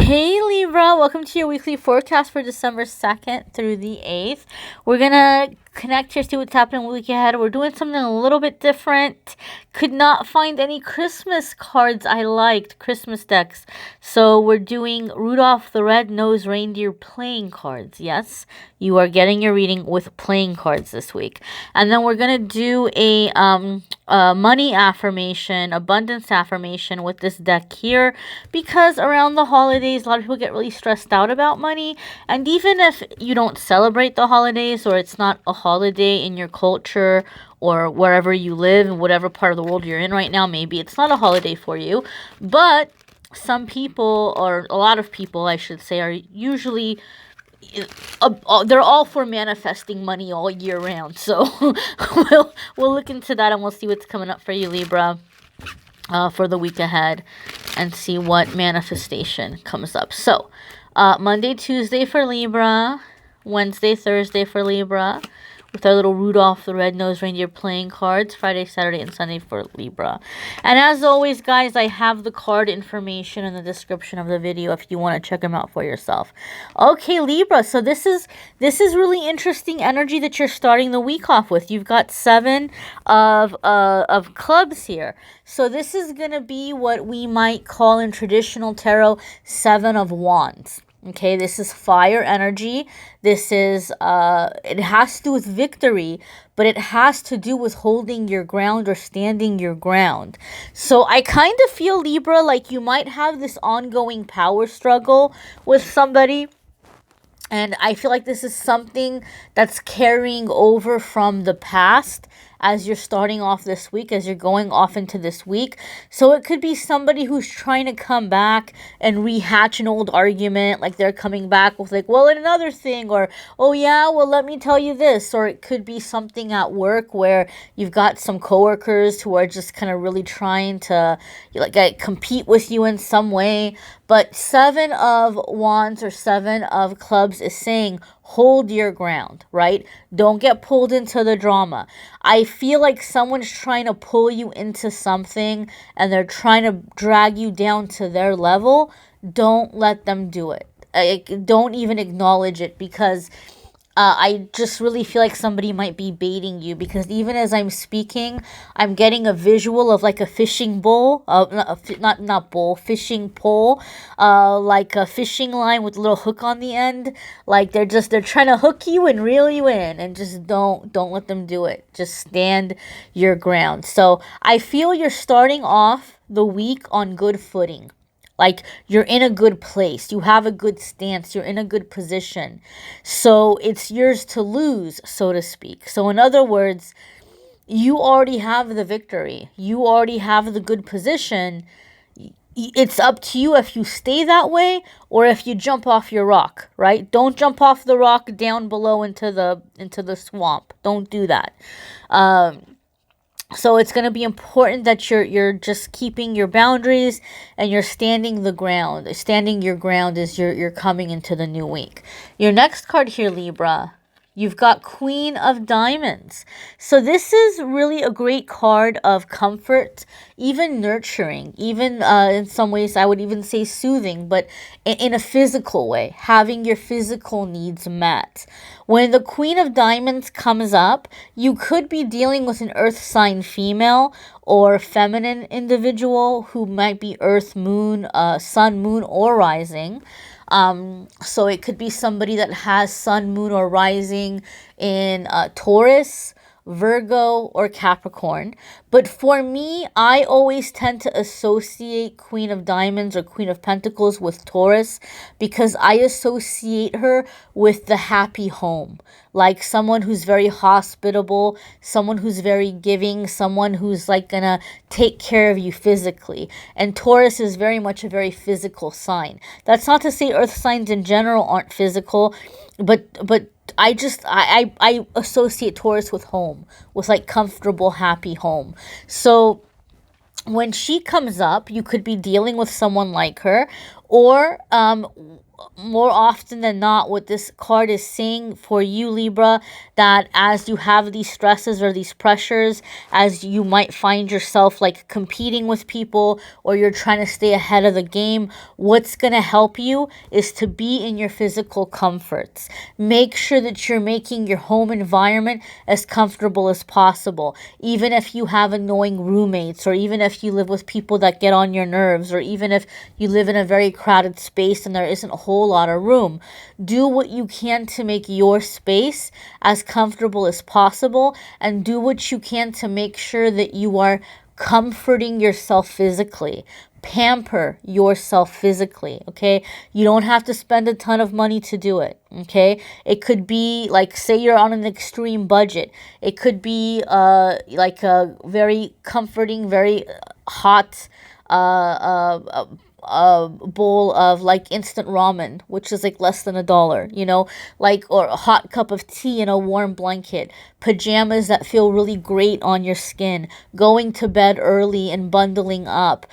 Hey Libra, welcome to your weekly forecast for December 2nd through the 8th. We're gonna connect here, see what's happening a week ahead. We're doing something a little bit different. Could not find any Christmas cards I liked, Christmas decks. So we're doing Rudolph the Red-Nosed Reindeer playing cards. Yes, you are getting your reading with playing cards this week. And then we're gonna do a money affirmation, abundance affirmation with this deck here, because around the holidays a lot of people get really stressed out about money. And even if you don't celebrate the holidays, or it's not a holiday in your culture or wherever you live, in whatever part of the world you're in right now, maybe it's not a holiday for you, but some people, or a lot of people I should say, are usually they're all for manifesting money all year round. So we'll look into that, and we'll see what's coming up for you, Libra, for the week ahead, and see what manifestation comes up. So Monday, Tuesday for Libra, Wednesday, Thursday for Libra, with our little Rudolph the Red-Nosed Reindeer playing cards, Friday, Saturday, and Sunday for Libra. And as always, guys, I have the card information in the description of the video if you want to check them out for yourself. Okay, Libra, so this is really interesting energy that you're starting the week off with. You've got 7 of clubs here. So this is going to be what we might call in traditional tarot 7 of wands. Okay, this is fire energy. This is, it has to do with victory, but it has to do with holding your ground or standing your ground. So I kind of feel, Libra, like you might have this ongoing power struggle with somebody. And I feel like this is something that's carrying over from the past as you're starting off this week, as you're going off into this week. So it could be somebody who's trying to come back and rehatch an old argument, like they're coming back with like, well, another thing, or, oh yeah, well, let me tell you this. Or it could be something at work where you've got some coworkers who are just kind of really trying to like compete with you in some way. But 7 of wands or 7 of clubs is saying hold your ground, right? Don't get pulled into the drama. I feel like someone's trying to pull you into something and they're trying to drag you down to their level. Don't let them do it. Don't even acknowledge it, because I just really feel like somebody might be baiting you, because even as I'm speaking, I'm getting a visual of like a fishing bowl, fishing pole, like a fishing line with a little hook on the end. Like they're trying to hook you and reel you in, and just don't let them do it. Just stand your ground. So I feel you're starting off the week on good footing. Like you're in a good place. You have a good stance. You're in a good position. So it's yours to lose, so to speak. So in other words, you already have the victory. You already have the good position. It's up to you if you stay that way or if you jump off your rock, right? Don't jump off the rock down below into the swamp. Don't do that. So it's going to be important that you're just keeping your boundaries and you're standing the ground. Standing your ground is you're coming into the new week. Your next card here, Libra, you've got Queen of Diamonds. So this is really a great card of comfort, even nurturing, even in some ways I would even say soothing, but in a physical way, having your physical needs met. When the Queen of Diamonds comes up, you could be dealing with an earth sign female or feminine individual who might be earth, moon, sun, moon, or rising. So it could be somebody that has sun, moon, or rising in Taurus, Virgo, or Capricorn. But for me, I always tend to associate Queen of Diamonds or Queen of Pentacles with Taurus, because I associate her with the happy home. Like someone who's very hospitable, someone who's very giving, someone who's like gonna take care of you physically. And Taurus is very much a very physical sign. That's not to say earth signs in general aren't physical, but I associate Taurus with home, with like comfortable, happy home. So when she comes up, you could be dealing with someone like her, or more often than not, what this card is saying for you, Libra, that as you have these stresses or these pressures, as you might find yourself like competing with people, or you're trying to stay ahead of the game, what's going to help you is to be in your physical comforts. Make sure that you're making your home environment as comfortable as possible. Even if you have annoying roommates, or even if you live with people that get on your nerves, or even if you live in a very crowded space and there isn't a whole lot of room, do what you can to make your space as comfortable as possible, and do what you can to make sure that you are comforting yourself physically. Pamper yourself physically, okay? You don't have to spend a ton of money to do it, okay? It could be like, say you're on an extreme budget. It could be like a very comforting, very hot a bowl of like instant ramen, which is like less than $1, you know, like, or a hot cup of tea and a warm blanket, pajamas that feel really great on your skin, going to bed early and bundling up,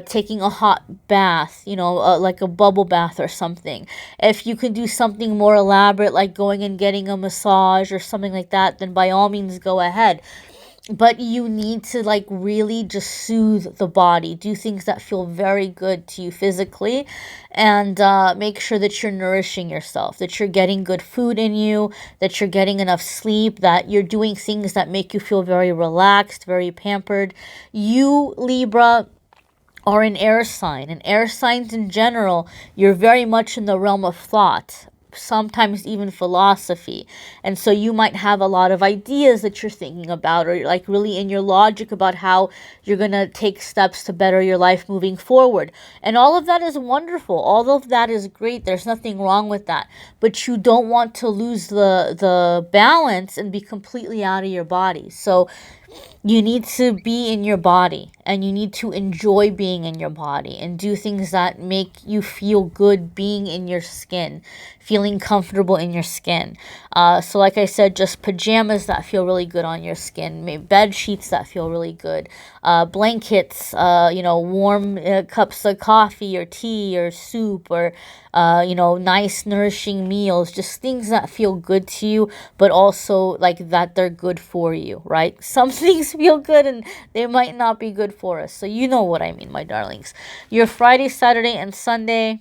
taking a hot bath, you know, like a bubble bath or something. If you can do something more elaborate, like going and getting a massage or something like that, then by all means go ahead. But you need to like really just soothe the body, do things that feel very good to you physically, and make sure that you're nourishing yourself, that you're getting good food in you, that you're getting enough sleep, that you're doing things that make you feel very relaxed, very pampered. You, Libra, are an air sign, and air signs in general, you're very much in the realm of thought, sometimes even philosophy. And so you might have a lot of ideas that you're thinking about, or like really in your logic about how you're going to take steps to better your life moving forward. And all of that is wonderful. All of that is great. There's nothing wrong with that. But you don't want to lose the balance and be completely out of your body. So you need to be in your body, and you need to enjoy being in your body and do things that make you feel good being in your skin, feeling comfortable in your skin. So like I said, just pajamas that feel really good on your skin, maybe bed sheets that feel really good, blankets, warm cups of coffee or tea or soup, or nice nourishing meals, just things that feel good to you, but also like that they're good for you, right? Some things feel good and they might not be good for us. So you know what I mean, my darlings. Your Friday, Saturday, and Sunday,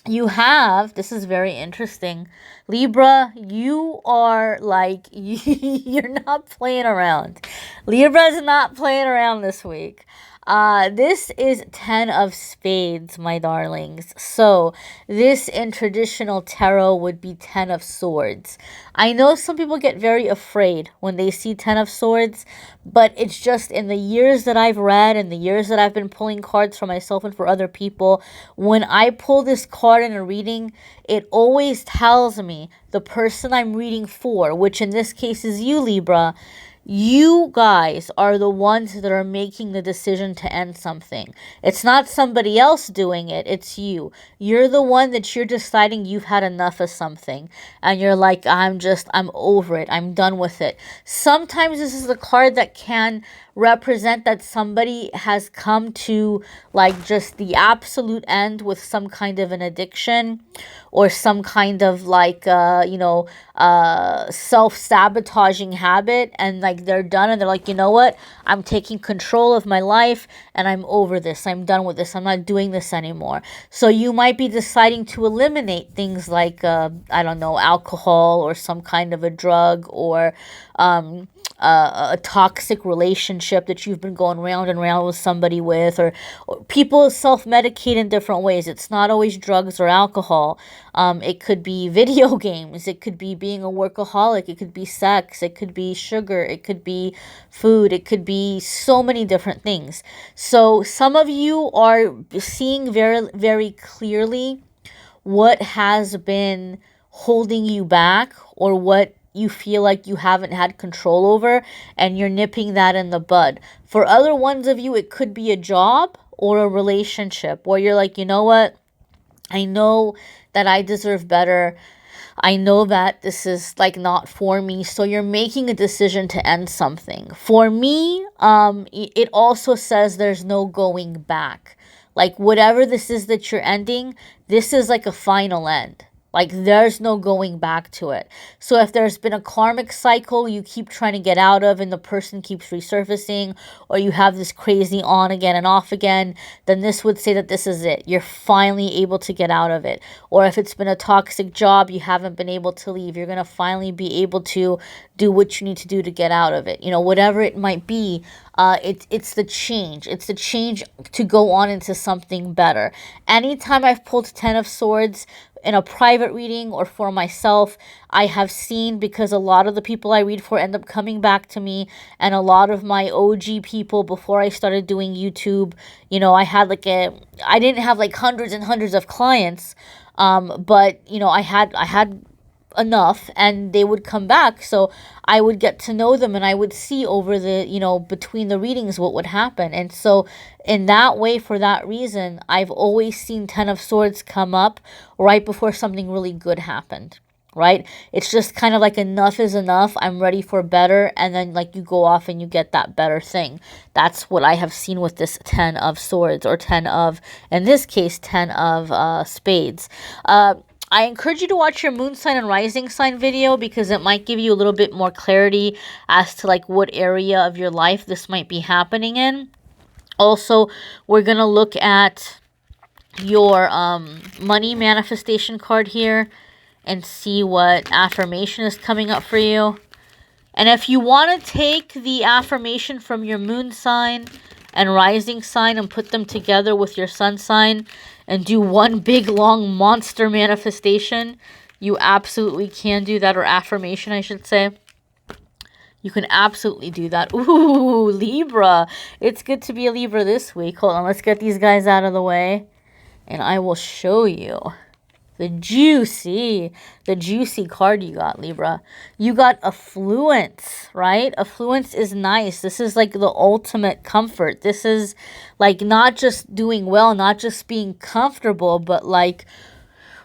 you have, this is very interesting, Libra, you are like, you're not playing around. Libra's not playing around this week. This is 10 of spades, my darlings. So this in traditional tarot would be 10 of swords. I know some people get very afraid when they see 10 of swords, but it's just in the years that I've read and the years that I've been pulling cards for myself and for other people, when I pull this card in a reading, it always tells me the person I'm reading for, which in this case is you, Libra. You guys are the ones that are making the decision to end something. It's not somebody else doing it, it's you. You're the one that you're deciding you've had enough of something. And you're like, I'm over it. I'm done with it. Sometimes this is the card that can represent that somebody has come to like just the absolute end with some kind of an addiction, or some kind of like self-sabotaging habit, and like they're done and they're like, you know what, I'm taking control of my life and I'm over this, I'm done with this, I'm not doing this anymore. So you might be deciding to eliminate things like alcohol, or some kind of a drug, or a toxic relationship that you've been going round and round with somebody with, or people self-medicate in different ways. It's not always drugs or alcohol. It could be video games, it could be being a workaholic, it could be sex, it could be sugar, it could be food, it could be so many different things. So some of you are seeing very, very clearly what has been holding you back, or what you feel like you haven't had control over, and you're nipping that in the bud. For other ones of you, it could be a job or a relationship where you're like, you know what, I know that I deserve better. I know that this is like not for me. So you're making a decision to end something. For me, it also says there's no going back. Like whatever this is that you're ending, this is like a final end. Like there's no going back to it. So if there's been a karmic cycle you keep trying to get out of and the person keeps resurfacing, or you have this crazy on again and off again, then this would say that this is it. You're finally able to get out of it. Or if it's been a toxic job you haven't been able to leave, you're going to finally be able to do what you need to do to get out of it. You know, whatever it might be, it's the change. It's the change to go on into something better. Anytime I've pulled 10 of Swords in a private reading or for myself, I have seen, because a lot of the people I read for end up coming back to me, and a lot of my OG people before I started doing YouTube, you know, I didn't have like hundreds and hundreds of clients, but you know, I had enough, and they would come back, so I would get to know them, and I would see over the, you know, between the readings what would happen. And so in that way, for that reason, I've always seen 10 of Swords come up right before something really good happened, right? It's just kind of like enough is enough, I'm ready for better, and then like you go off and you get that better thing. That's what I have seen with this 10 of Swords, or 10 of, in this case, 10 of Spades. I encourage you to watch your moon sign and rising sign video, because it might give you a little bit more clarity as to like what area of your life this might be happening in. Also, we're going to look at your money manifestation card here and see what affirmation is coming up for you. And if you want to take the affirmation from your moon sign and rising sign and put them together with your sun sign and do one big long monster manifestation, you absolutely can do that, or affirmation I should say. You can absolutely do that. Ooh, Libra. It's good to be a Libra this week. Hold on, let's get these guys out of the way and I will show you the juicy card you got, Libra. You got affluence, right? Affluence is nice. This is like the ultimate comfort. This is like not just doing well, not just being comfortable, but like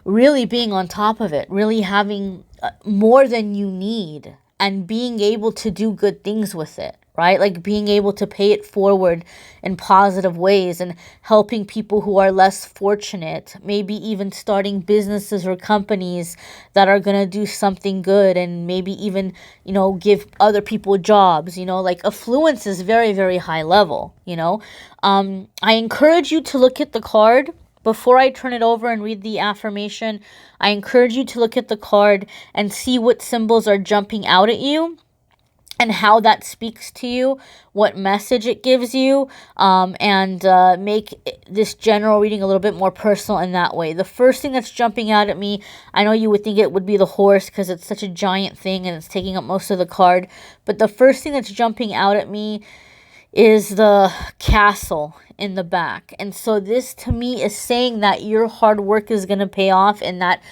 really being on top of it, really having more than you need and being able to do good things with it, right? Like being able to pay it forward in positive ways and helping people who are less fortunate, maybe even starting businesses or companies that are going to do something good, and maybe even, you know, give other people jobs. You know, like affluence is very, very high level, you know. I encourage you to look at the card. Before I turn it over and read the affirmation, I encourage you to look at the card and see what symbols are jumping out at you and how that speaks to you, what message it gives you, and make this general reading a little bit more personal in that way. The first thing that's jumping out at me, I know you would think it would be the horse because it's such a giant thing and it's taking up most of the card, but the first thing that's jumping out at me is the castle in the back. And so this to me is saying that your hard work is going to pay off, and that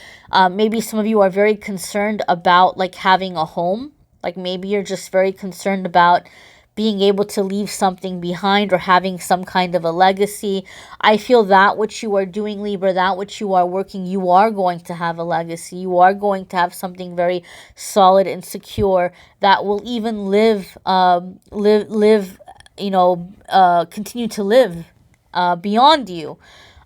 maybe some of you are very concerned about like having a home. Like maybe you're just very concerned about being able to leave something behind or having some kind of a legacy. I feel that what you are doing, Libra, that what you are working, you are going to have a legacy. You are going to have something very solid and secure that will even continue to live beyond you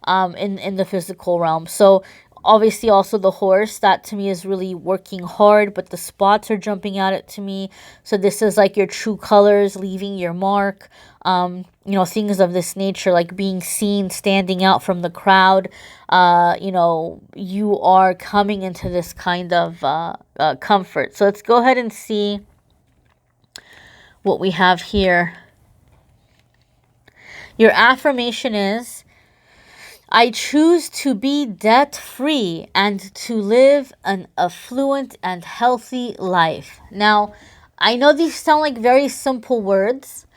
in the physical realm. So obviously also the horse, that to me is really working hard, but the spots are jumping out at to me. So this is like your true colors, leaving your mark, things of this nature, like being seen, standing out from the crowd. You are coming into this kind of comfort. So let's go ahead and see what we have here. Your affirmation is, I choose to be debt-free and to live an affluent and healthy life. Now, I know these sound like very simple words,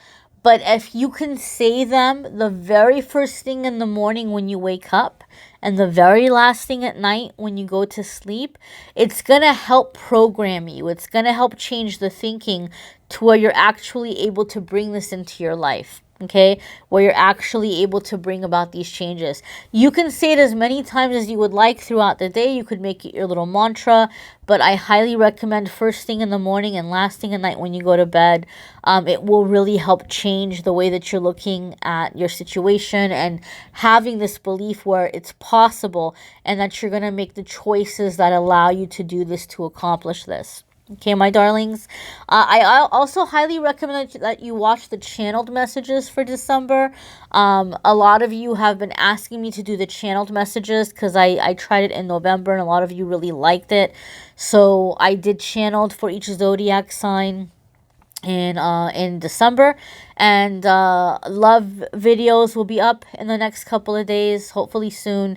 but if you can say them the very first thing in the morning when you wake up and the very last thing at night when you go to sleep, it's going to help program you. It's going to help change the thinking to where you're actually able to bring this into your life. okay, where you're actually able to bring about these changes. You can say it as many times as you would like throughout the day. You could make it your little mantra, but I highly recommend first thing in the morning and last thing at night when you go to bed. It will really help change the way that you're looking at your situation and having this belief where it's possible and that you're going to make the choices that allow you to do this, to accomplish this. Okay, my darlings. I also highly recommend that you watch the channeled messages for December. A lot of you have been asking me to do the channeled messages because I tried it in November and a lot of you really liked it. So I did channeled for each zodiac sign in December, and love videos will be up in the next couple of days, hopefully soon,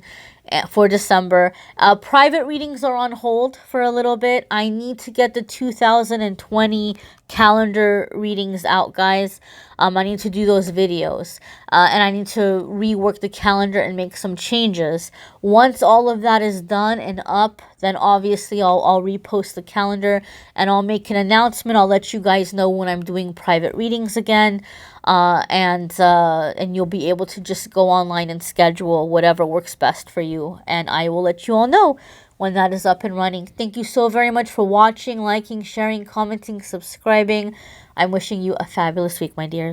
for December. Private readings are on hold for a little bit. I need to get the 2020 calendar readings out, guys. I need to do those videos, and I need to rework the calendar and make some changes. Once all of that is done and up, then obviously I'll repost the calendar and I'll make an announcement. I'll let you guys know when I'm doing private readings again, and you'll be able to just go online and schedule whatever works best for you, and I will let you all know when that is up and running. Thank you so very much for watching, liking, sharing, commenting, subscribing. I'm wishing you a fabulous week, my dears.